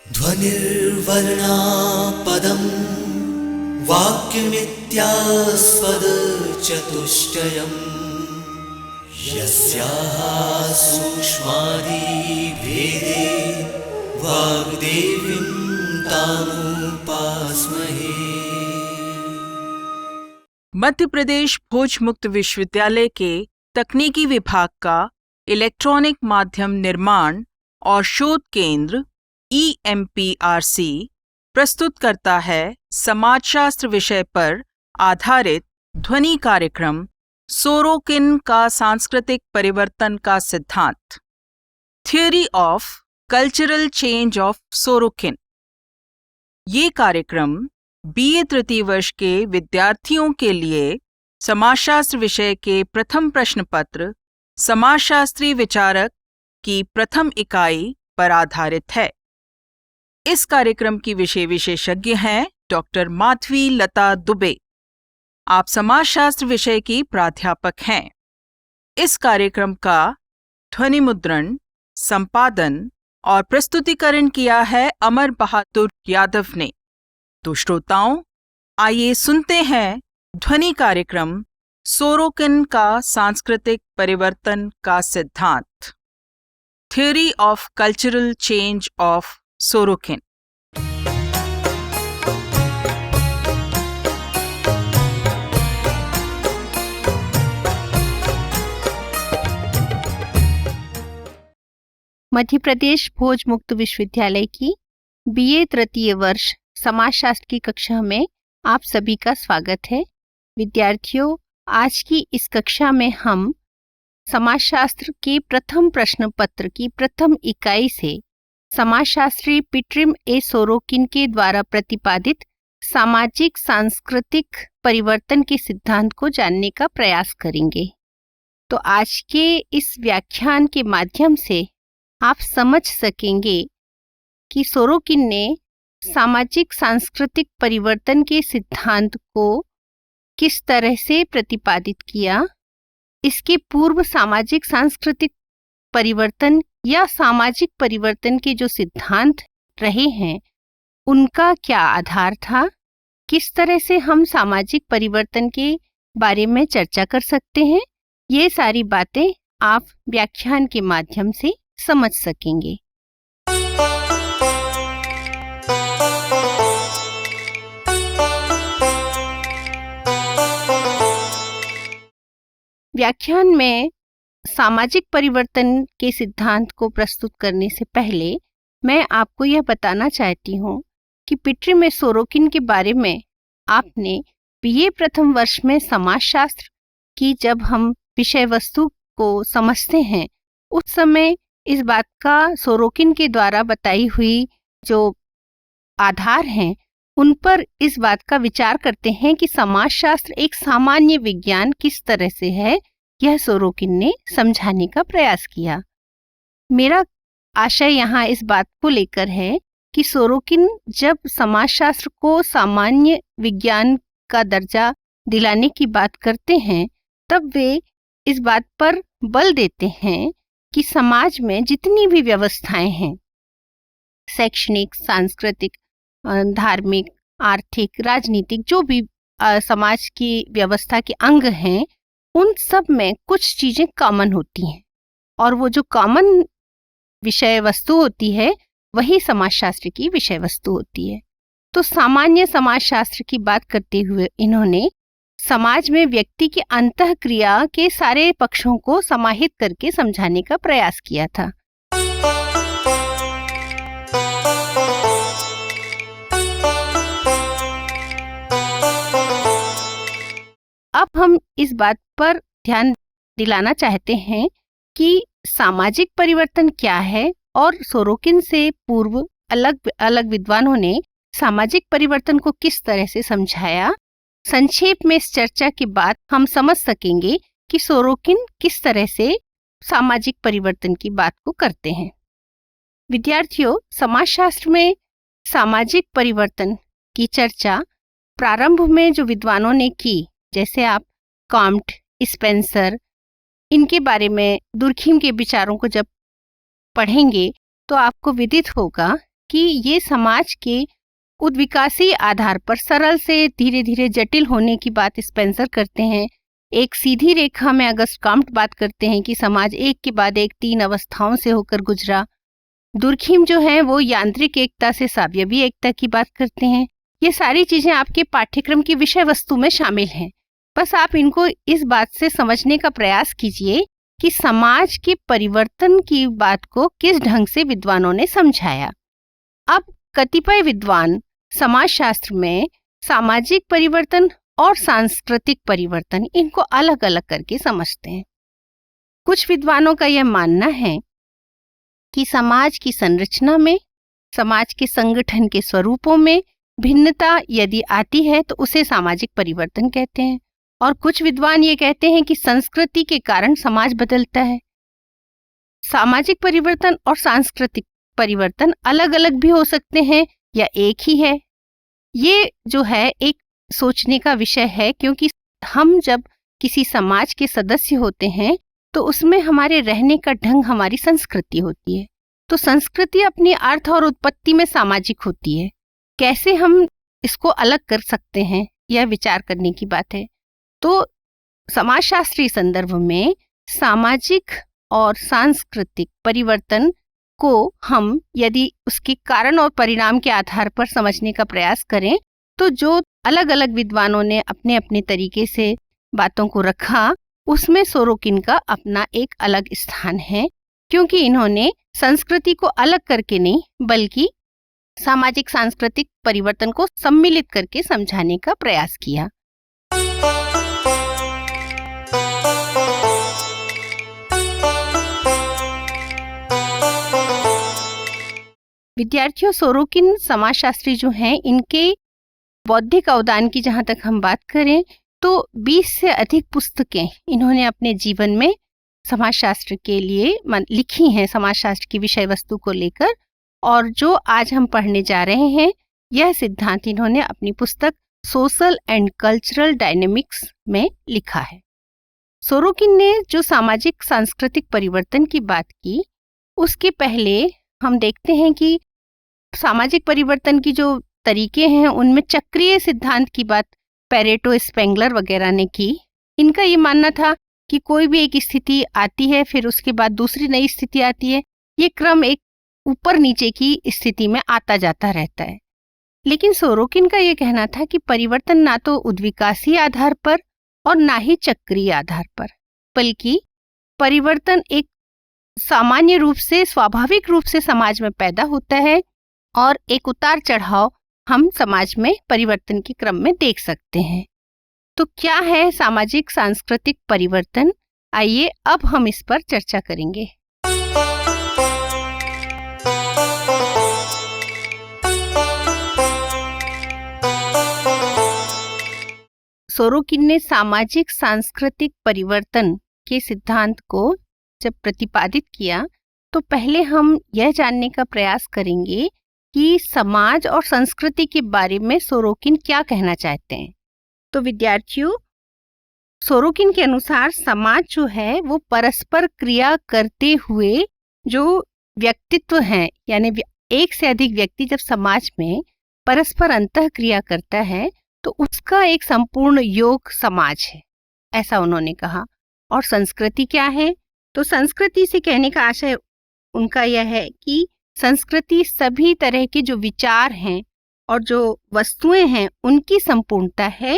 ध्वनिर्वर्णा पदं वाक्यमित्यास्पदचतुष्टयम् यस्याः सूक्ष्मादिभेदे वाग्देवीं तामुपास्महे। मध्य प्रदेश भोज मुक्त विश्वविद्यालय के तकनीकी विभाग का इलेक्ट्रॉनिक माध्यम निर्माण और शोध केंद्र EMPRC प्रस्तुत करता है समाजशास्त्र विषय पर आधारित ध्वनि कार्यक्रम सोरोकिन का सांस्कृतिक परिवर्तन का सिद्धांत, theory of cultural change of Sorokin. ये कार्यक्रम BA तृतीय वर्ष के विद्यार्थियों के लिए समाजशास्त्र विषय के प्रथम प्रश्न पत्र समाजशास्त्री विचारक की प्रथम इकाई पर आधारित है। इस कार्यक्रम की विषय विशेषज्ञ हैं डॉक्टर माधवी लता दुबे। आप समाजशास्त्र विषय की प्राध्यापक हैं। इस कार्यक्रम का ध्वनि मुद्रण, संपादन और प्रस्तुतिकरण किया है अमर बहादुर यादव ने। तो श्रोताओं, आइए सुनते हैं ध्वनि कार्यक्रम सोरोकिन का सांस्कृतिक परिवर्तन का सिद्धांत, theory of cultural change of Sorokin. Madhya Pradesh Bhoj Mukt Vishwavidyalaya की BA तृतीय वर्ष समाजशास्त्र की कक्षा में आप सभी का स्वागत है। विद्यार्थियों, आज की इस कक्षा में हम समाजशास्त्र के प्रथम प्रश्न पत्र की प्रथम इकाई से समाजशास्त्री पिट्रिम ए सोरोकिन के द्वारा प्रतिपादित सामाजिक सांस्कृतिक परिवर्तन के सिद्धांत को जानने का प्रयास करेंगे। तो आज के इस व्याख्यान के माध्यम से आप समझ सकेंगे कि सोरोकिन ने सामाजिक सांस्कृतिक परिवर्तन के सिद्धांत को किस तरह से प्रतिपादित किया, इसके पूर्व सामाजिक सांस्कृतिक परिवर्तन या सामाजिक परिवर्तन के जो सिद्धांत रहे हैं उनका क्या आधार था, किस तरह से हम सामाजिक परिवर्तन के बारे में चर्चा कर सकते हैं, ये सारी बातें आप व्याख्यान के माध्यम से समझ सकेंगे। व्याख्यान में सामाजिक परिवर्तन के सिद्धांत को प्रस्तुत करने से पहले मैं आपको यह बताना चाहती हूँ कि पिट्रिम ए सोरोकिन के बारे में आपने BA प्रथम वर्ष में समाजशास्त्र की जब हम विषय वस्तु को समझते हैं उस समय इस बात का सोरोकिन के द्वारा बताई हुई जो आधार हैं उन पर इस बात का विचार करते हैं कि समाजशास्त्र एक सामान्य विज्ञान किस तरह से है, यह सोरोकिन ने समझाने का प्रयास किया। मेरा आशय यहाँ इस बात को लेकर है कि सोरोकिन जब समाजशास्त्र को सामान्य विज्ञान का दर्जा दिलाने की बात करते हैं तब वे इस बात पर बल देते हैं कि समाज में जितनी भी व्यवस्थाएं हैं, शैक्षणिक, सांस्कृतिक, धार्मिक, आर्थिक, राजनीतिक, जो भी समाज की व्यवस्था के अंग हैं, उन सब में कुछ चीजें कॉमन होती हैं और वो जो कॉमन विषय वस्तु होती है वही समाजशास्त्र की विषय वस्तु होती है। तो सामान्य समाजशास्त्र की बात करते हुए इन्होंने समाज में व्यक्ति की अंतःक्रिया के सारे पक्षों को समाहित करके समझाने का प्रयास किया था। अब हम इस बात पर ध्यान दिलाना चाहते हैं कि सामाजिक परिवर्तन क्या है और सोरोकिन से पूर्व अलग अलग विद्वानों ने सामाजिक परिवर्तन को किस तरह से समझाया। संक्षेप में इस चर्चा के बाद हम समझ सकेंगे कि सोरोकिन किस तरह से सामाजिक परिवर्तन की बात को करते हैं। विद्यार्थियों, समाजशास्त्र में सामाजिक परिवर्तन की चर्चा प्रारंभ में जो विद्वानों ने की, जैसे आप कॉम्ट, स्पेंसर, इनके बारे में, दुर्खीम के विचारों को जब पढ़ेंगे तो आपको विदित होगा कि ये समाज के उद्विकासीय आधार पर सरल से धीरे धीरे जटिल होने की बात स्पेंसर करते हैं। एक सीधी रेखा में अगस्त काम्ट बात करते हैं कि समाज एक के बाद एक 3 अवस्थाओं से होकर गुजरा। दुर्खीम जो है वो यांत्रिक एकता से सावयवी एकता की बात करते हैं। ये सारी चीजें आपके पाठ्यक्रम की विषय वस्तु में शामिल हैं। बस आप इनको इस बात से समझने का प्रयास कीजिए कि समाज के परिवर्तन की बात को किस ढंग से विद्वानों ने समझाया। अब कतिपय विद्वान समाजशास्त्र में सामाजिक परिवर्तन और सांस्कृतिक परिवर्तन इनको अलग अलग करके समझते हैं। कुछ विद्वानों का यह मानना है कि समाज की संरचना में, समाज के संगठन के स्वरूपों में भिन्नता यदि आती है तो उसे सामाजिक परिवर्तन कहते हैं। और कुछ विद्वान ये कहते हैं कि संस्कृति के कारण समाज बदलता है। सामाजिक परिवर्तन और सांस्कृतिक परिवर्तन अलग अलग भी हो सकते हैं या एक ही है। ये जो है एक सोचने का विषय है, क्योंकि हम जब किसी समाज के सदस्य होते हैं तो उसमें हमारे रहने का ढंग हमारी संस्कृति होती है। तो संस्कृति अपनी अर्थ और उत्पत्ति में सामाजिक होती है। कैसे हम इसको अलग कर सकते हैं, यह विचार करने की बात है। तो समाजशास्त्रीय संदर्भ में सामाजिक और सांस्कृतिक परिवर्तन को हम यदि उसके कारण और परिणाम के आधार पर समझने का प्रयास करें तो जो अलग अलग विद्वानों ने अपने अपने तरीके से बातों को रखा, उसमें सोरोकिन का अपना एक अलग स्थान है, क्योंकि इन्होंने संस्कृति को अलग करके नहीं बल्कि सामाजिक सांस्कृतिक परिवर्तन को सम्मिलित करके समझाने का प्रयास किया। विद्यार्थियों, सोरोकिन समाजशास्त्री जो हैं, इनके बौद्धिक अवदान की जहाँ तक हम बात करें तो 20 से अधिक पुस्तकें इन्होंने अपने जीवन में समाजशास्त्र के लिए लिखी हैं, समाजशास्त्र की विषय वस्तु को लेकर। और जो आज हम पढ़ने जा रहे हैं, यह सिद्धांत इन्होंने अपनी पुस्तक सोशल एंड कल्चरल डायनेमिक्स में लिखा है। सोरोकिन ने जो सामाजिक सांस्कृतिक परिवर्तन की बात की, उसके पहले हम देखते हैं कि सामाजिक परिवर्तन की जो तरीके हैं उनमें चक्रीय सिद्धांत की बात पेरेटो, स्पेंगलर वगैरह ने की। इनका ये मानना था कि कोई भी एक स्थिति आती है, फिर उसके बाद दूसरी नई स्थिति आती है, ये क्रम एक ऊपर नीचे की स्थिति में आता जाता रहता है। लेकिन सोरोकिन का ये कहना था कि परिवर्तन ना तो उद्विकासीय आधार पर और ना ही चक्रीय आधार पर, बल्कि परिवर्तन एक सामान्य रूप से, स्वाभाविक रूप से समाज में पैदा होता है और एक उतार चढ़ाव हम समाज में परिवर्तन के क्रम में देख सकते हैं। तो क्या है सामाजिक सांस्कृतिक परिवर्तन? आइए अब हम इस पर चर्चा करेंगे। सोरोकिन ने सामाजिक सांस्कृतिक परिवर्तन के सिद्धांत को जब प्रतिपादित किया तो पहले हम यह जानने का प्रयास करेंगे कि समाज और संस्कृति के बारे में सोरोकिन क्या कहना चाहते हैं। तो विद्यार्थियों, सोरोकिन के अनुसार समाज जो है वो परस्पर क्रिया करते हुए जो व्यक्तित्व हैं, यानी एक से अधिक व्यक्ति जब समाज में परस्पर अंतः क्रिया करता है तो उसका एक संपूर्ण योग समाज है, ऐसा उन्होंने कहा। और संस्कृति क्या है? तो संस्कृति से कहने का आशय उनका यह है कि संस्कृति सभी तरह के जो विचार हैं और जो वस्तुएं हैं उनकी संपूर्णता है,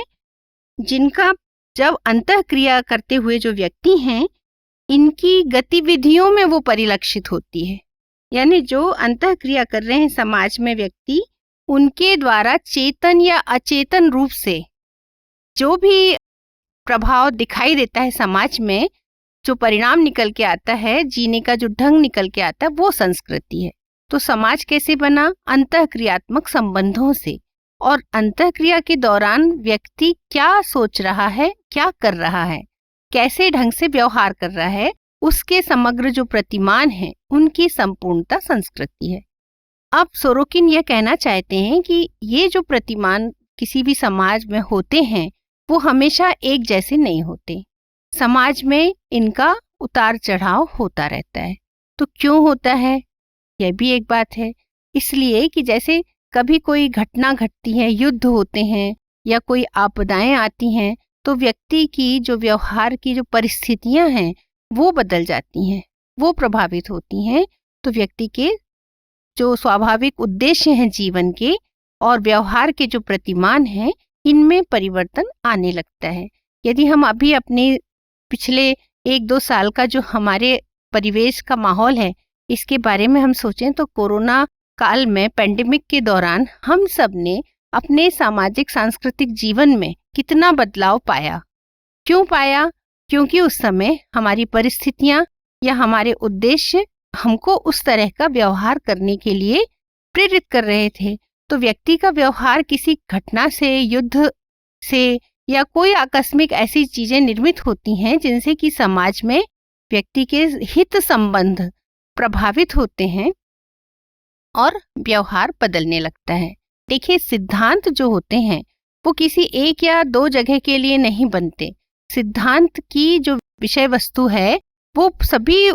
जिनका जब अंतः क्रिया करते हुए जो व्यक्ति हैं इनकी गतिविधियों में वो परिलक्षित होती है। यानी जो अंतः क्रिया कर रहे हैं समाज में व्यक्ति, उनके द्वारा चेतन या अचेतन रूप से जो भी प्रभाव दिखाई देता है समाज में, जो परिणाम निकल के आता है, जीने का जो ढंग निकल के आता है, वो संस्कृति है। तो समाज कैसे बना? अंतःक्रियात्मक संबंधों से। और अंतःक्रिया के दौरान व्यक्ति क्या सोच रहा है, क्या कर रहा है, कैसे ढंग से व्यवहार कर रहा है, उसके समग्र जो प्रतिमान है उनकी संपूर्णता संस्कृति है। अब सोरोकिन यह कहना चाहते हैं कि ये जो प्रतिमान किसी भी समाज में होते हैं वो हमेशा एक जैसे नहीं होते। समाज में इनका उतार चढ़ाव होता रहता है। तो क्यों होता है, यह भी एक बात है। इसलिए कि जैसे कभी कोई घटना घटती है, युद्ध होते हैं या कोई आपदाएं आती हैं, तो व्यक्ति की जो व्यवहार की जो परिस्थितियां हैं वो बदल जाती हैं, वो प्रभावित होती हैं। तो व्यक्ति के जो स्वाभाविक उद्देश्य हैं जीवन के और व्यवहार के जो प्रतिमान हैं, इनमें परिवर्तन आने लगता है। यदि हम अभी अपने पिछले 1-2 साल का जो हमारे परिवेश का माहौल है इसके बारे में हम सोचें तो कोरोना काल में, पेंडेमिक के दौरान हम सब ने अपने सामाजिक सांस्कृतिक जीवन में कितना बदलाव पाया। क्यों पाया? क्योंकि उस समय हमारी परिस्थितियां या हमारे उद्देश्य हमको उस तरह का व्यवहार करने के लिए प्रेरित कर रहे थे। तो व्यक्ति का व्यवहार किसी घटना से, युद्ध से या कोई आकस्मिक ऐसी चीजें निर्मित होती हैं जिनसे कि समाज में व्यक्ति के हित संबंध प्रभावित होते हैं और व्यवहार बदलने लगता है। देखिए, सिद्धांत जो होते हैं वो किसी एक या 2 जगह के लिए नहीं बनते। सिद्धांत की जो विषय वस्तु है वो सभी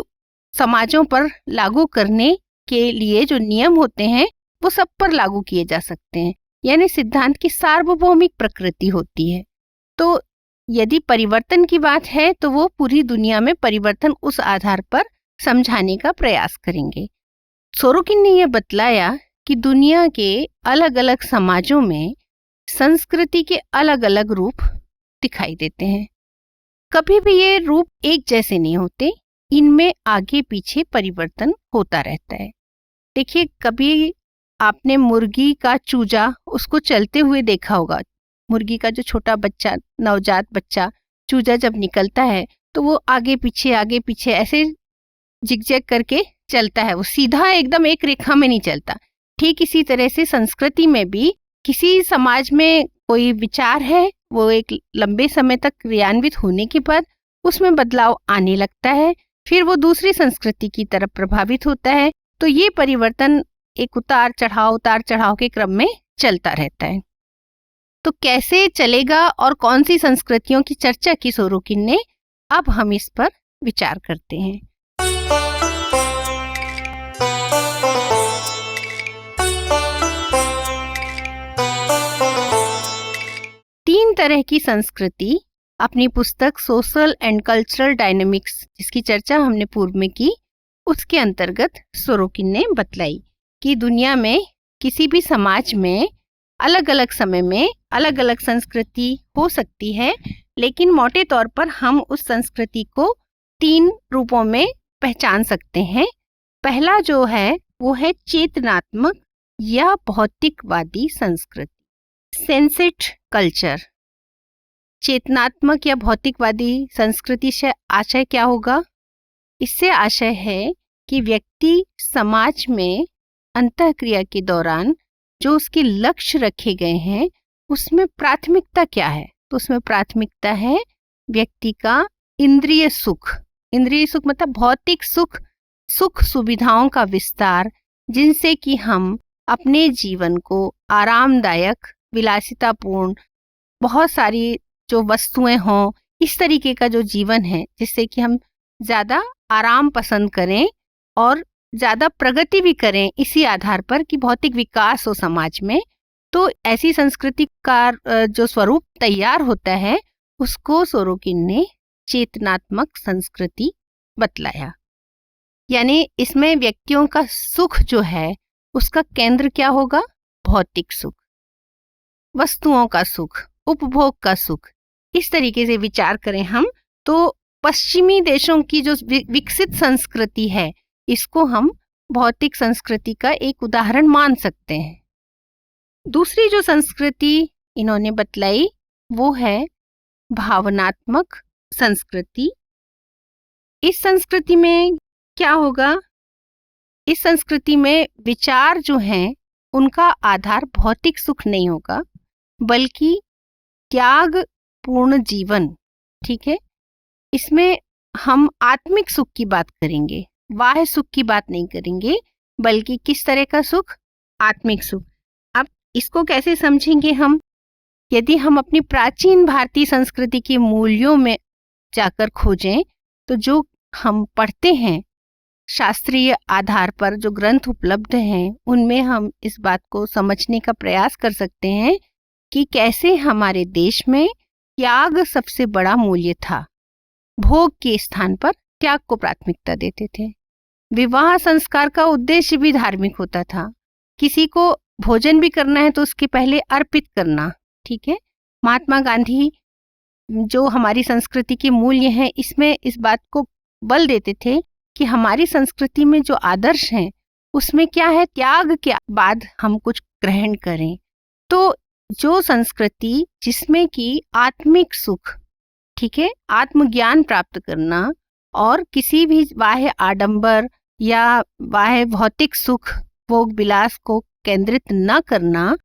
समाजों पर लागू करने के लिए जो नियम होते हैं वो सब पर लागू किए जा सकते हैं। यानी सिद्धांत की सार्वभौमिक प्रकृति होती है। तो यदि परिवर्तन की बात है तो वो पूरी दुनिया में परिवर्तन उस आधार पर समझाने का प्रयास करेंगे। सोरोकिन ने यह बतलाया कि दुनिया के अलग अलग समाजों में संस्कृति के अलग अलग रूप दिखाई देते हैं। कभी भी ये रूप एक जैसे नहीं होते, इनमें आगे पीछे परिवर्तन होता रहता है। देखिए, कभी आपने मुर्गी का चूजा उसको चलते हुए देखा होगा। मुर्गी का जो छोटा बच्चा, नवजात बच्चा चूजा जब निकलता है तो वो आगे पीछे ऐसे जिगजैग करके चलता है, वो सीधा एकदम एक रेखा में नहीं चलता। ठीक इसी तरह से संस्कृति में भी किसी समाज में कोई विचार है, वो एक लंबे समय तक क्रियान्वित होने के बाद उसमें बदलाव आने लगता है, फिर वो दूसरी संस्कृति की तरफ प्रभावित होता है। तो ये परिवर्तन एक उतार चढ़ाव के क्रम में चलता रहता है। तो कैसे चलेगा और कौन सी संस्कृतियों की चर्चा की सोरोकिन ने, अब हम इस पर विचार करते हैं। तीन तरह की संस्कृति अपनी पुस्तक सोशल एंड कल्चरल डायनेमिक्स, जिसकी चर्चा हमने पूर्व में की, उसके अंतर्गत सोरोकिन ने बतलाई कि दुनिया में किसी भी समाज में अलग अलग समय में अलग अलग संस्कृति हो सकती है, लेकिन मोटे तौर पर हम उस संस्कृति को 3 रूपों में पहचान सकते हैं। पहला जो है वो है चेतनात्मक या भौतिकवादी संस्कृति, सेंसेट कल्चर। चेतनात्मक या भौतिकवादी संस्कृति से आशय क्या होगा? इससे आशय है कि व्यक्ति समाज में अंतःक्रिया के दौरान जो उसके लक्ष्य रखे गए हैं उसमें प्राथमिकता क्या है? तो उसमें प्राथमिकता है व्यक्ति का इंद्रिय सुख। इंद्रिय सुख मतलब भौतिक सुख, सुख सुविधाओं का विस्तार, जिनसे कि हम अपने जीवन को आरामदायक, विलासितापूर्ण, बहुत सारी जो वस्तुएं हों, इस तरीके का जो जीवन है जिससे कि हम ज़्यादा आराम पसंद करें और ज़्यादा प्रगति भी करें, इसी आधार पर कि भौतिक विकास हो समाज में। तो ऐसी संस्कृति का जो स्वरूप तैयार होता है उसको सोरोकिन ने चेतनात्मक संस्कृति बतलाया। यानी इसमें व्यक्तियों का सुख जो है उसका केंद्र क्या होगा? भौतिक सुख, वस्तुओं का सुख, उपभोग का सुख। इस तरीके से विचार करें हम तो पश्चिमी देशों की जो विकसित संस्कृति है इसको हम भौतिक संस्कृति का एक उदाहरण मान सकते हैं। दूसरी जो संस्कृति इन्होंने बतलाई वो है भावनात्मक संस्कृति। इस संस्कृति में क्या होगा? इस संस्कृति में विचार जो हैं उनका आधार भौतिक सुख नहीं होगा, बल्कि त्याग पूर्ण जीवन। ठीक है, इसमें हम आत्मिक सुख की बात करेंगे, बाह्य सुख की बात नहीं करेंगे, बल्कि किस तरह का सुख? आत्मिक सुख। अब इसको कैसे समझेंगे हम? यदि हम अपनी प्राचीन भारतीय संस्कृति के मूल्यों में जाकर खोजें तो जो हम पढ़ते हैं शास्त्रीय आधार पर जो ग्रंथ उपलब्ध हैं उनमें हम इस बात को समझने का प्रयास कर सकते हैं कि कैसे हमारे देश में त्याग सबसे बड़ा मूल्य था। भोग के स्थान पर त्याग को प्राथमिकता देते थे। विवाह संस्कार का उद्देश्य भी धार्मिक होता था। किसी को भोजन भी करना है तो उसके पहले अर्पित करना, ठीक है। महात्मा गांधी जो हमारी संस्कृति के मूल्य हैं इसमें इस बात को बल देते थे कि हमारी संस्कृति में जो आदर्श हैं उसमें क्या है, त्याग के बाद हम कुछ ग्रहण करें। तो जो संस्कृति जिसमें कि आत्मिक सुख, ठीक है, आत्मज्ञान प्राप्त करना और किसी भी बाह्य आडंबर या बाह्य भौतिक सुख भोग विलास को केंद्रित न करना,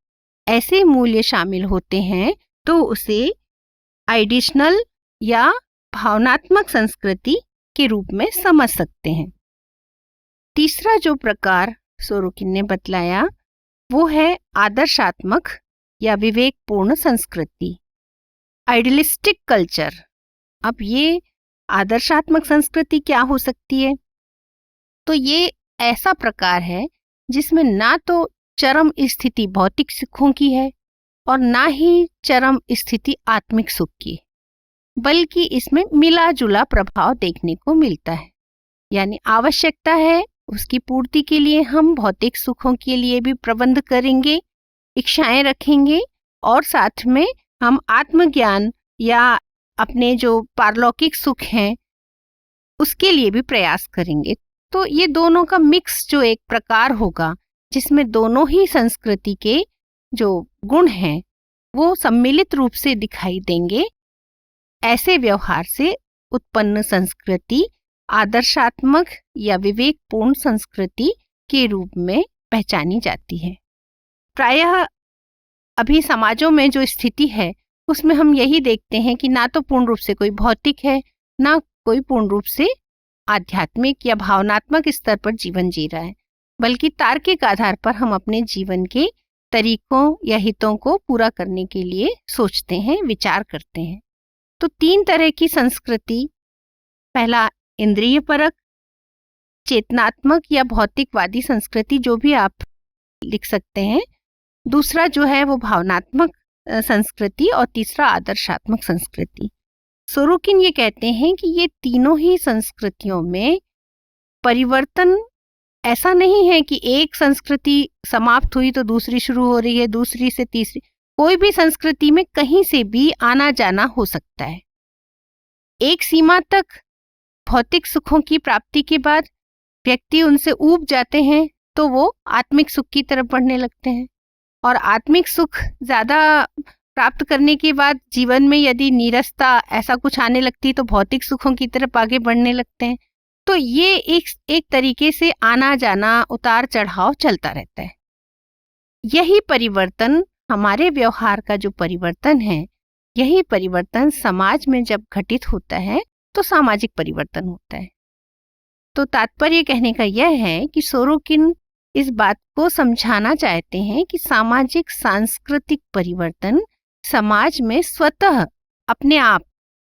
ऐसे मूल्य शामिल होते हैं तो उसे आइडिशनल या भावनात्मक संस्कृति के रूप में समझ सकते हैं। तीसरा जो प्रकार सोरोकिन ने बतलाया वो है आदर्शात्मक या विवेकपूर्ण संस्कृति, आइडियलिस्टिक कल्चर। अब ये आदर्शात्मक संस्कृति क्या हो सकती है? तो ये ऐसा प्रकार है जिसमें ना तो चरम स्थिति भौतिक सुखों की है और ना ही चरम स्थिति आत्मिक सुख की, बल्कि इसमें मिला जुला प्रभाव देखने को मिलता है। यानी आवश्यकता है उसकी पूर्ति के लिए हम भौतिक सुखों के लिए भी प्रबंध करेंगे, इच्छाएं रखेंगे और साथ में हम आत्मज्ञान या अपने जो पारलौकिक सुख हैं उसके लिए भी प्रयास करेंगे। तो ये दोनों का मिक्स जो एक प्रकार होगा जिसमें दोनों ही संस्कृति के जो गुण हैं वो सम्मिलित रूप से दिखाई देंगे, ऐसे व्यवहार से उत्पन्न संस्कृति आदर्शात्मक या विवेकपूर्ण संस्कृति के रूप में पहचानी जाती है। प्रायः अभी समाजों में जो स्थिति है उसमें हम यही देखते हैं कि ना तो पूर्ण रूप से कोई भौतिक है, ना कोई पूर्ण रूप से आध्यात्मिक या भावनात्मक स्तर पर जीवन जी रहा है, बल्कि तार्किक आधार पर हम अपने जीवन के तरीकों या हितों को पूरा करने के लिए सोचते हैं, विचार करते हैं। तो तीन तरह की संस्कृति, पहला इंद्रिय परक, चेतनात्मक या भौतिकवादी संस्कृति जो भी आप लिख सकते हैं, दूसरा जो है वो भावनात्मक संस्कृति और तीसरा आदर्शात्मक संस्कृति। सोरोकिन ये कहते हैं कि ये तीनों ही संस्कृतियों में परिवर्तन ऐसा नहीं है कि एक संस्कृति समाप्त हुई तो दूसरी शुरू हो रही है, दूसरी से तीसरी। कोई भी संस्कृति में कहीं से भी आना जाना हो सकता है। एक सीमा तक भौतिक सुखों की प्राप्ति के बाद व्यक्ति उनसे ऊब जाते हैं तो वो आत्मिक सुख की तरफ बढ़ने लगते हैं, और आत्मिक सुख ज्यादा प्राप्त करने के बाद जीवन में यदि नीरसता ऐसा कुछ आने लगती तो भौतिक सुखों की तरफ आगे बढ़ने लगते हैं। तो ये एक तरीके से आना जाना, उतार चढ़ाव चलता रहता है। यही परिवर्तन, हमारे व्यवहार का जो परिवर्तन है, यही परिवर्तन समाज में जब घटित होता है तो सामाजिक परिवर्तन होता है। तो तात्पर्य कहने का यह है कि सोरोकिन इस बात को समझाना चाहते हैं कि सामाजिक सांस्कृतिक परिवर्तन समाज में स्वतः अपने आप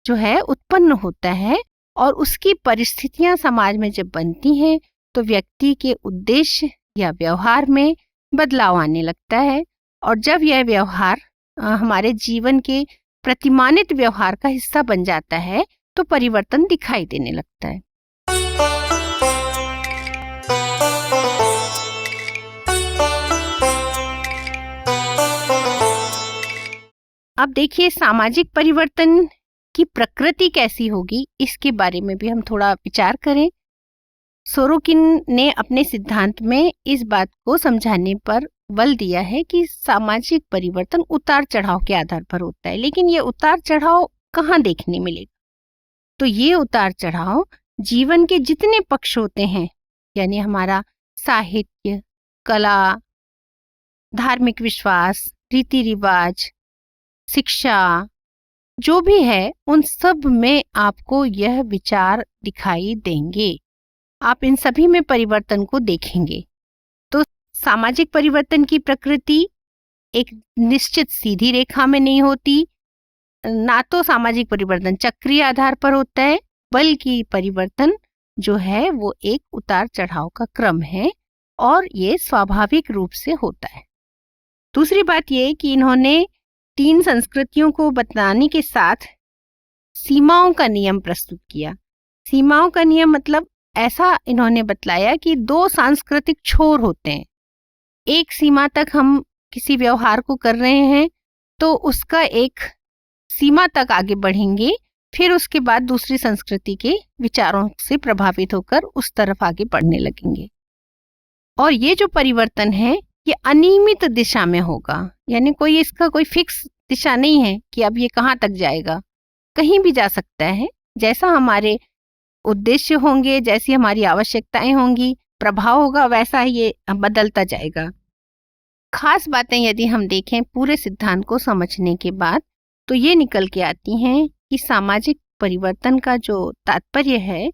जो है उत्पन्न होता है, और उसकी परिस्थितियां समाज में जब बनती हैं तो व्यक्ति के उद्देश्य या व्यवहार में बदलाव आने लगता है, और जब यह व्यवहार हमारे जीवन के प्रतिमानित व्यवहार का हिस्सा बन जाता है तो परिवर्तन दिखाई देने लगता है। अब देखिए सामाजिक परिवर्तन की प्रकृति कैसी होगी, इसके बारे में भी हम थोड़ा विचार करें। सोरोकिन ने अपने सिद्धांत में इस बात को समझाने पर बल दिया है कि सामाजिक परिवर्तन उतार चढ़ाव के आधार पर होता है, लेकिन ये उतार चढ़ाव कहाँ देखने मिलेगा? तो ये उतार चढ़ाव जीवन के जितने पक्ष होते हैं, यानी हमारा साहित्य, कला, धार्मिक विश्वास, रीति रिवाज, शिक्षा, जो भी है, उन सब में आपको यह विचार दिखाई देंगे। आप इन सभी में परिवर्तन को देखेंगे। तो सामाजिक परिवर्तन की प्रकृति एक निश्चित सीधी रेखा में नहीं होती, ना तो सामाजिक परिवर्तन चक्रीय आधार पर होता है, बल्कि परिवर्तन जो है वो एक उतार चढ़ाव का क्रम है और ये स्वाभाविक रूप से होता है। दूसरी बात ये कि इन्होंने 3 संस्कृतियों को बताने के साथ सीमाओं का नियम प्रस्तुत किया। सीमाओं का नियम मतलब ऐसा इन्होंने बतलाया कि 2 सांस्कृतिक छोर होते हैं। एक सीमा तक हम किसी व्यवहार को कर रहे हैं तो उसका एक सीमा तक आगे बढ़ेंगे, फिर उसके बाद दूसरी संस्कृति के विचारों से प्रभावित होकर उस तरफ आगे बढ़ने लगेंगे। और ये जो परिवर्तन है ये अनियमित दिशा में होगा, यानी कोई इसका कोई फिक्स दिशा नहीं है कि अब ये कहाँ तक जाएगा, कहीं भी जा सकता है। जैसा हमारे उद्देश्य होंगे, जैसी हमारी आवश्यकताएं होंगी, प्रभाव होगा, वैसा ये बदलता जाएगा। खास बातें यदि हम देखें पूरे सिद्धांत को समझने के बाद तो ये निकल के आती हैं कि सामाजिक परिवर्तन का जो तात्पर्य है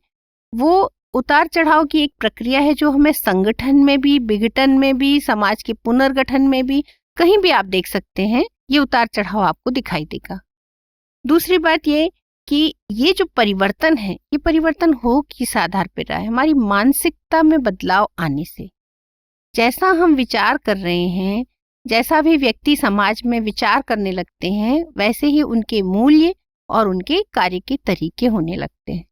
वो उतार चढ़ाव की एक प्रक्रिया है जो हमें संगठन में भी, विघटन में भी, समाज के पुनर्गठन में भी, कहीं भी आप देख सकते हैं ये उतार चढ़ाव आपको दिखाई देगा। दूसरी बात ये कि ये जो परिवर्तन है ये परिवर्तन हो किस आधार पर रहा है, हमारी मानसिकता में बदलाव आने से। जैसा हम विचार कर रहे हैं, जैसा भी व्यक्ति समाज में विचार करने लगते हैं, वैसे ही उनके मूल्य और उनके कार्य के तरीके होने लगते हैं।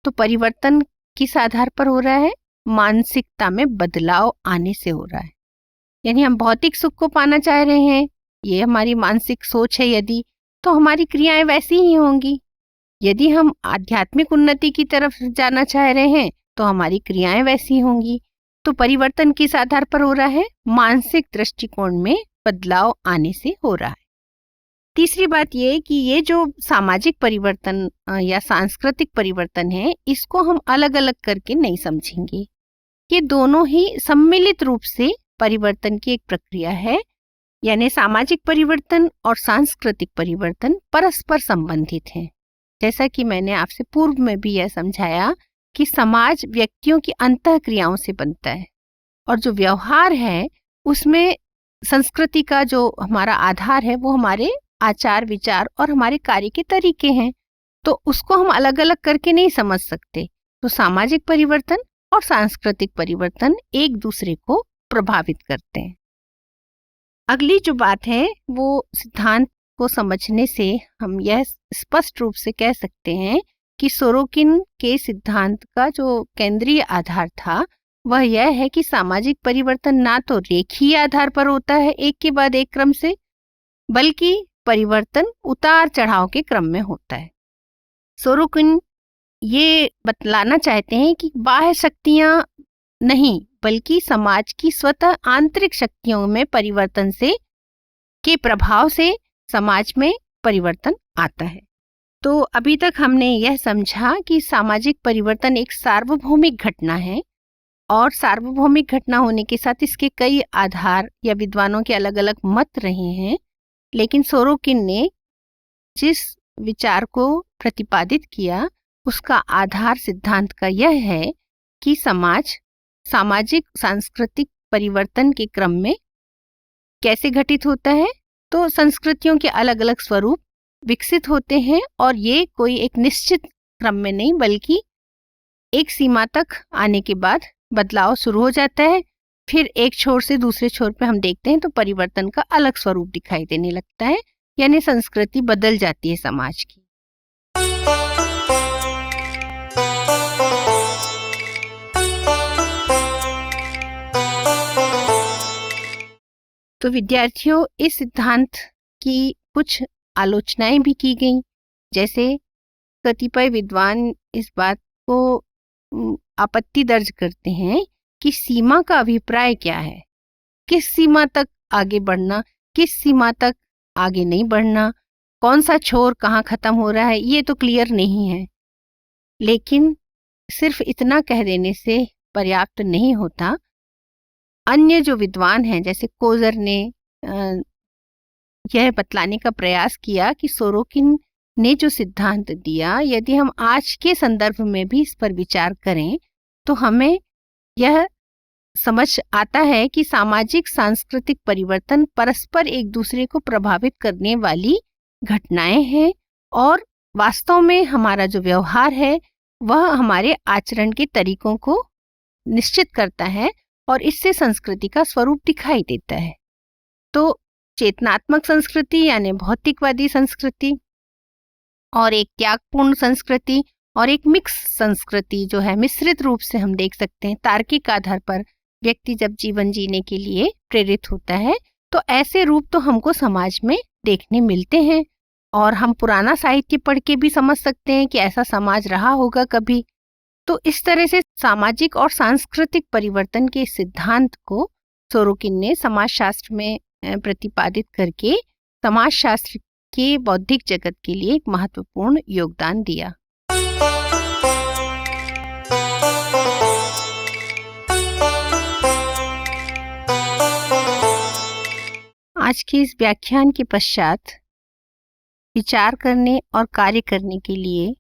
तो परिवर्तन किस आधार पर हो रहा है? मानसिकता में बदलाव आने से हो रहा है। यानी हम भौतिक सुख को पाना चाह रहे हैं, ये हमारी मानसिक सोच है यदि, तो हमारी क्रियाएं वैसी ही होंगी। यदि हम आध्यात्मिक उन्नति की तरफ जाना चाह रहे हैं तो हमारी क्रियाएं वैसी होंगी। तो परिवर्तन किस आधार पर हो रहा है? मानसिक दृष्टिकोण में बदलाव आने से हो रहा है। तीसरी बात ये कि ये जो सामाजिक परिवर्तन या सांस्कृतिक परिवर्तन है, इसको हम अलग अलग करके नहीं समझेंगे। ये दोनों ही सम्मिलित रूप से परिवर्तन की एक प्रक्रिया है। यानी सामाजिक परिवर्तन और सांस्कृतिक परिवर्तन परस्पर संबंधित हैं। जैसा कि मैंने आपसे पूर्व में भी यह समझाया कि समाज व्यक्तियों की अंतः क्रियाओं से बनता है और जो व्यवहार है उसमें संस्कृति का जो हमारा आधार है वो हमारे आचार विचार और हमारे कार्य के तरीके हैं। तो उसको हम अलग अलग करके नहीं समझ सकते। तो सामाजिक परिवर्तन और सांस्कृतिक परिवर्तन एक दूसरे को प्रभावित करते हैं। अगली जो बात है वो सिद्धांत को समझने से हम यह स्पष्ट रूप से कह सकते हैं कि सोरोकिन के सिद्धांत का जो केंद्रीय आधार था वह यह है कि सामाजिक परिवर्तन ना तो रेखीय आधार पर होता है एक के बाद एक क्रम से, बल्कि परिवर्तन उतार चढ़ाव के क्रम में होता है। सोरोकिन ये बतलाना चाहते हैं कि बाह्य शक्तियां नहीं बल्कि समाज की स्वतः आंतरिक शक्तियों में परिवर्तन से के प्रभाव से समाज में परिवर्तन आता है। तो अभी तक हमने यह समझा कि सामाजिक परिवर्तन एक सार्वभौमिक घटना है और सार्वभौमिक घटना होने के साथ इसके कई आधार या विद्वानों के अलग अलग मत रहे हैं। लेकिन सोरोकिन ने जिस विचार को प्रतिपादित किया उसका आधार सिद्धांत का यह है कि समाज सामाजिक सांस्कृतिक परिवर्तन के क्रम में कैसे घटित होता है। तो संस्कृतियों के अलग अलग स्वरूप विकसित होते हैं और ये कोई एक निश्चित क्रम में नहीं बल्कि एक सीमा तक आने के बाद बदलाव शुरू हो जाता है। फिर एक छोर से दूसरे छोर पे हम देखते हैं तो परिवर्तन का अलग स्वरूप दिखाई देने लगता है, यानी संस्कृति बदल जाती है समाज की। तो विद्यार्थियों, इस सिद्धांत की कुछ आलोचनाएं भी की गई। जैसे कतिपय विद्वान इस बात को आपत्ति दर्ज करते हैं कि सीमा का अभिप्राय क्या है, किस सीमा तक आगे बढ़ना, किस सीमा तक आगे नहीं बढ़ना, कौन सा छोर कहाँ खत्म हो रहा है, ये तो क्लियर नहीं है। लेकिन सिर्फ इतना कह देने से पर्याप्त नहीं होता। अन्य जो विद्वान हैं जैसे कोजर ने यह बतलाने का प्रयास किया कि सोरोकिन ने जो सिद्धांत दिया, यदि हम आज के संदर्भ में भी इस पर विचार करें तो हमें यह समझ आता है कि सामाजिक सांस्कृतिक परिवर्तन परस्पर एक दूसरे को प्रभावित करने वाली घटनाएं हैं और वास्तव में हमारा जो व्यवहार है वह हमारे आचरण के तरीकों को निश्चित करता है और इससे संस्कृति का स्वरूप दिखाई देता है। तो चेतनात्मक संस्कृति यानी भौतिकवादी संस्कृति, और एक त्यागपूर्ण संस्कृति, और एक मिक्स संस्कृति जो है मिश्रित रूप से हम देख सकते हैं। तार्किक आधार पर व्यक्ति जब जीवन जीने के लिए प्रेरित होता है तो ऐसे रूप तो हमको समाज में देखने मिलते हैं, और हम पुराना साहित्य पढ़ के भी समझ सकते हैं कि ऐसा समाज रहा होगा कभी। तो इस तरह से सामाजिक और सांस्कृतिक परिवर्तन के सिद्धांत को सोरोकिन ने समाजशास्त्र में प्रतिपादित करके समाजशास्त्र के बौद्धिक जगत के लिए एक महत्वपूर्ण योगदान दिया। आज के इस व्याख्यान के पश्चात विचार करने और कार्य करने के लिए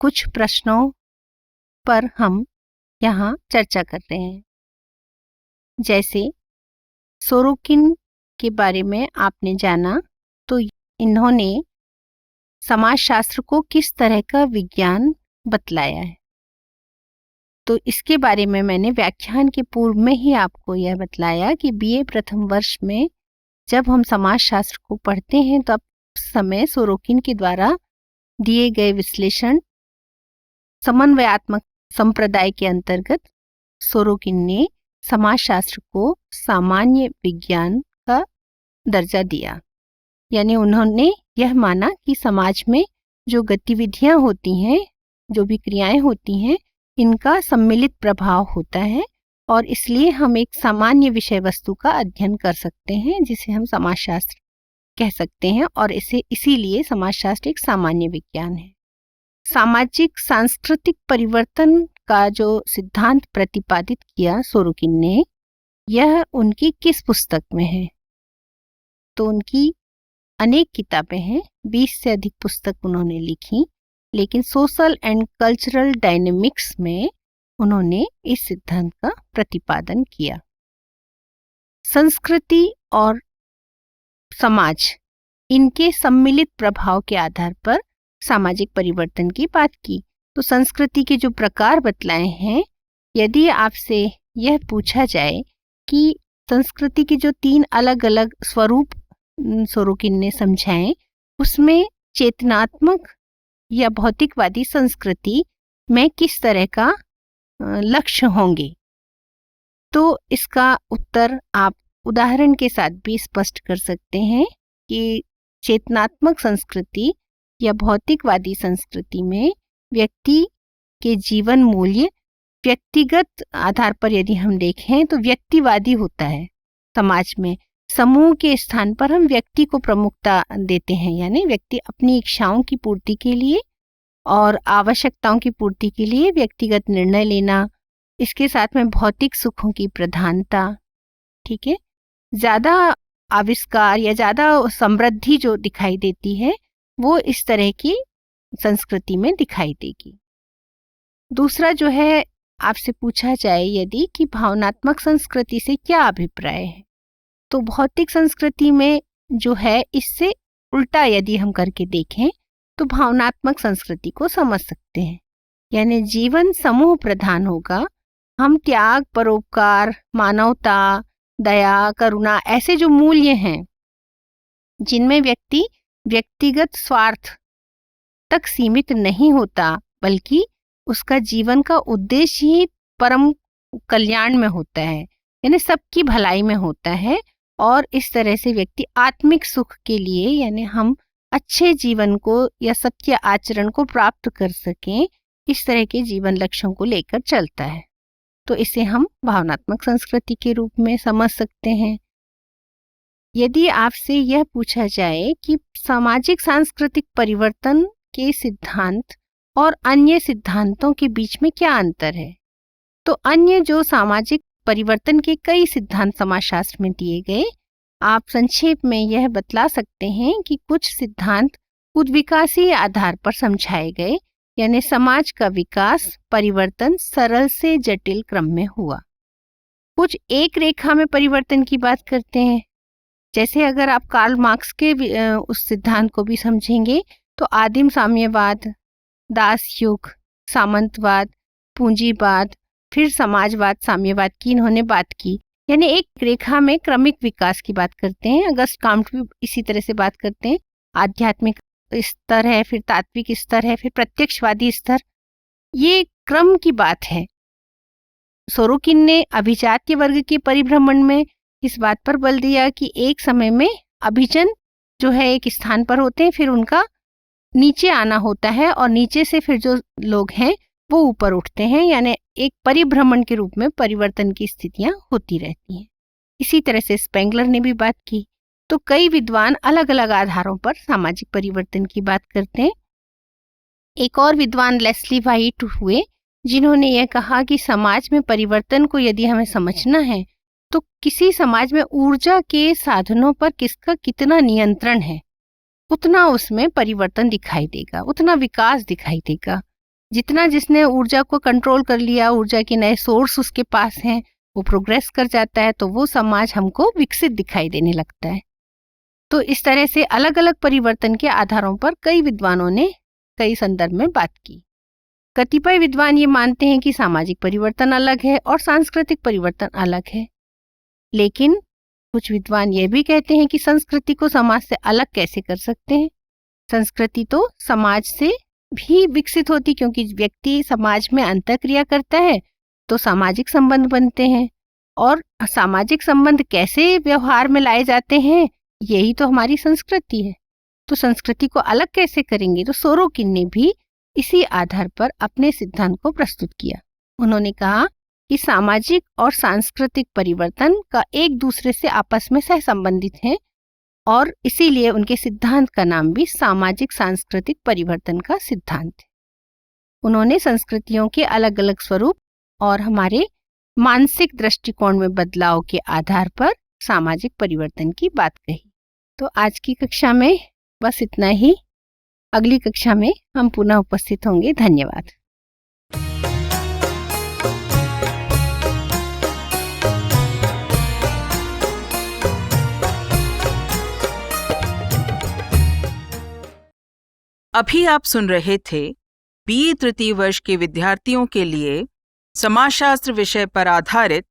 कुछ प्रश्नों पर हम यहाँ चर्चा कर रहे हैं। जैसे सोरोकिन के बारे में आपने जाना तो इन्होंने समाजशास्त्र को किस तरह का विज्ञान बतलाया है। तो इसके बारे में मैंने व्याख्यान के पूर्व में ही आपको यह बतलाया कि बीए प्रथम वर्ष में जब हम समाजशास्त्र को पढ़ते हैं तो उस समय सोरोकिन के द्वारा दिए गए विश्लेषण समन्वयात्मक संप्रदाय के अंतर्गत सोरोकिन ने समाजशास्त्र को सामान्य विज्ञान का दर्जा दिया। यानी उन्होंने यह माना कि समाज में जो गतिविधियां होती हैं, जो भी क्रियाएं होती हैं, इनका सम्मिलित प्रभाव होता है और इसलिए हम एक सामान्य विषय वस्तु का अध्ययन कर सकते हैं जिसे हम समाजशास्त्र कह सकते हैं, और इसीलिए समाजशास्त्र एक सामान्य विज्ञान है। सामाजिक सांस्कृतिक परिवर्तन का जो सिद्धांत प्रतिपादित किया सोरोकिन ने, यह उनकी किस पुस्तक में है? तो उनकी अनेक किताबें हैं, 20 से अधिक पुस्तक उन्होंने लिखी, लेकिन सोशल एंड कल्चरल डायनेमिक्स में उन्होंने इस सिद्धांत का प्रतिपादन किया। संस्कृति और समाज, इनके सम्मिलित प्रभाव के आधार पर सामाजिक परिवर्तन की बात की। तो संस्कृति के जो प्रकार बतलाए हैं, यदि आपसे यह पूछा जाए कि संस्कृति के जो 3 अलग अलग स्वरूप सोरोकिन ने समझाए, उसमें चेतनात्मक या भौतिकवादी संस्कृति में किस तरह का लक्ष्य होंगे, तो इसका उत्तर आप उदाहरण के साथ भी स्पष्ट कर सकते हैं कि चेतनात्मक संस्कृति या भौतिकवादी संस्कृति में व्यक्ति के जीवन मूल्य व्यक्तिगत आधार पर यदि हम देखें तो व्यक्तिवादी होता है। समाज में समूह के स्थान पर हम व्यक्ति को प्रमुखता देते हैं, यानी व्यक्ति अपनी इच्छाओं की पूर्ति के लिए और आवश्यकताओं की पूर्ति के लिए व्यक्तिगत निर्णय लेना, इसके साथ में भौतिक सुखों की प्रधानता, ठीक है, ज्यादा आविष्कार या ज्यादा समृद्धि जो दिखाई देती है वो इस तरह की संस्कृति में दिखाई देगी। दूसरा जो है, आपसे पूछा जाए यदि कि भावनात्मक संस्कृति से क्या अभिप्राय है, तो भौतिक संस्कृति में जो है इससे उल्टा यदि हम करके देखें तो भावनात्मक संस्कृति को समझ सकते हैं। यानी जीवन समूह प्रधान होगा। हम त्याग, परोपकार, मानवता, दया, करुणा, ऐसे जो मूल्य हैं जिनमें व्यक्ति व्यक्तिगत स्वार्थ तक सीमित नहीं होता, बल्कि उसका जीवन का उद्देश्य ही परम कल्याण में होता है, यानी सबकी भलाई में होता है। और इस तरह से व्यक्ति आत्मिक सुख के लिए, यानी हम अच्छे जीवन को या सत्य आचरण को प्राप्त कर सकें, इस तरह के जीवन लक्ष्यों को लेकर चलता है। तो इसे हम भावनात्मक संस्कृति के रूप में समझ सकते हैं। यदि आपसे यह पूछा जाए कि सामाजिक सांस्कृतिक परिवर्तन के सिद्धांत और अन्य सिद्धांतों के बीच में क्या अंतर है, तो अन्य जो सामाजिक परिवर्तन के कई सिद्धांत समाजशास्त्र में दिए गए, आप संक्षेप में यह बतला सकते हैं कि कुछ सिद्धांत उद्विकासीय आधार पर समझाए गए, यानी समाज का विकास परिवर्तन सरल से जटिल क्रम में हुआ। कुछ एक रेखा में परिवर्तन की बात करते हैं, जैसे अगर आप कार्ल मार्क्स के उस सिद्धांत को भी समझेंगे तो आदिम साम्यवाद, दास युग, सामंतवाद, पूंजीवाद, फिर समाजवाद, साम्यवाद की इन्होंने बात की। यानी एक रेखा में क्रमिक विकास की बात करते हैं। अगस्त काम्ट भी इसी तरह से बात करते हैं। आध्यात्मिक स्तर है, फिर तात्विक स्तर है, फिर प्रत्यक्षवादी स्तर, ये क्रम की बात है। सोरोकिन ने अभिजात्य वर्ग के परिभ्रमण में इस बात पर बल दिया कि एक समय में अभिजन जो है एक स्थान पर होते हैं, फिर उनका नीचे आना होता है और नीचे से फिर जो लोग हैं वो ऊपर उठते हैं, यानी एक परिभ्रमण के रूप में परिवर्तन की स्थितियां होती रहती हैं। इसी तरह से स्पेंगलर ने भी बात की। तो कई विद्वान अलग अलग आधारों पर सामाजिक परिवर्तन की बात करते हैं। एक और विद्वान लेस्ली वाइट हुए, जिन्होंने यह कहा कि समाज में परिवर्तन को यदि हमें समझना है तो किसी समाज में ऊर्जा के साधनों पर किसका कितना नियंत्रण है, उतना उसमें परिवर्तन दिखाई देगा, उतना विकास दिखाई देगा। जितना जिसने ऊर्जा को कंट्रोल कर लिया, ऊर्जा के नए सोर्स उसके पास हैं, वो प्रोग्रेस कर जाता है, तो वो समाज हमको विकसित दिखाई देने लगता है। तो इस तरह से अलग अलग परिवर्तन के आधारों पर कई विद्वानों ने कई संदर्भ में बात की। कतिपय विद्वान ये मानते हैं कि सामाजिक परिवर्तन अलग है और सांस्कृतिक परिवर्तन अलग है, लेकिन कुछ विद्वान ये भी कहते हैं कि संस्कृति को समाज से अलग कैसे कर सकते हैं। संस्कृति तो समाज से भी विकसित होती, क्योंकि व्यक्ति समाज में अंतःक्रिया करता है तो सामाजिक संबंध बनते हैं, और सामाजिक संबंध कैसे व्यवहार में लाए जाते हैं, यही तो हमारी संस्कृति है। तो संस्कृति को अलग कैसे करेंगे? तो सोरोकिन ने भी इसी आधार पर अपने सिद्धांत को प्रस्तुत किया। उन्होंने कहा कि सामाजिक और सांस्कृतिक परिवर्तन का एक दूसरे से आपस में सहसंबंधित है, और इसीलिए उनके सिद्धांत का नाम भी सामाजिक सांस्कृतिक परिवर्तन का सिद्धांत है। उन्होंने संस्कृतियों के अलग अलग स्वरूप और हमारे मानसिक दृष्टिकोण में बदलाव के आधार पर सामाजिक परिवर्तन की बात कही। तो आज की कक्षा में बस इतना ही। अगली कक्षा में हम पुनः उपस्थित होंगे। धन्यवाद। अभी आप सुन रहे थे बीए तृतीय वर्ष के विद्यार्थियों के लिए समाजशास्त्र विषय पर आधारित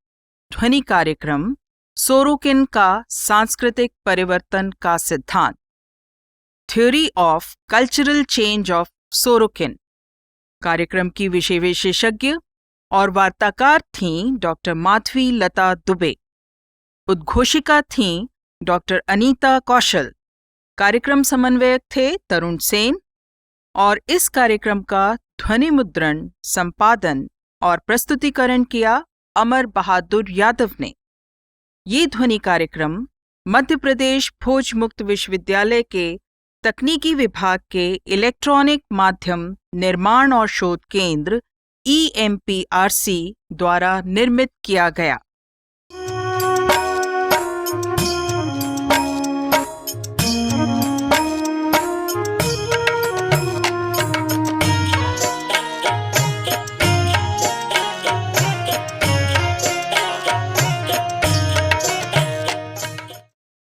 ध्वनि कार्यक्रम सोरोकिन का सांस्कृतिक परिवर्तन का सिद्धांत, theory of cultural change of Sorokin. कार्यक्रम की विषय विशेषज्ञ और वार्ताकार थीं डॉक्टर माधवी लता दुबे। उद्घोषिका थीं डॉक्टर अनीता कौशल। कार्यक्रम समन्वयक थे तरुण सेन, और इस कार्यक्रम का ध्वनि मुद्रण, संपादन और प्रस्तुतिकरण किया अमर बहादुर यादव ने। ये ध्वनि कार्यक्रम मध्य प्रदेश भोज मुक्त विश्वविद्यालय के तकनीकी विभाग के इलेक्ट्रॉनिक माध्यम निर्माण और शोध केंद्र EMPRC द्वारा निर्मित किया गया।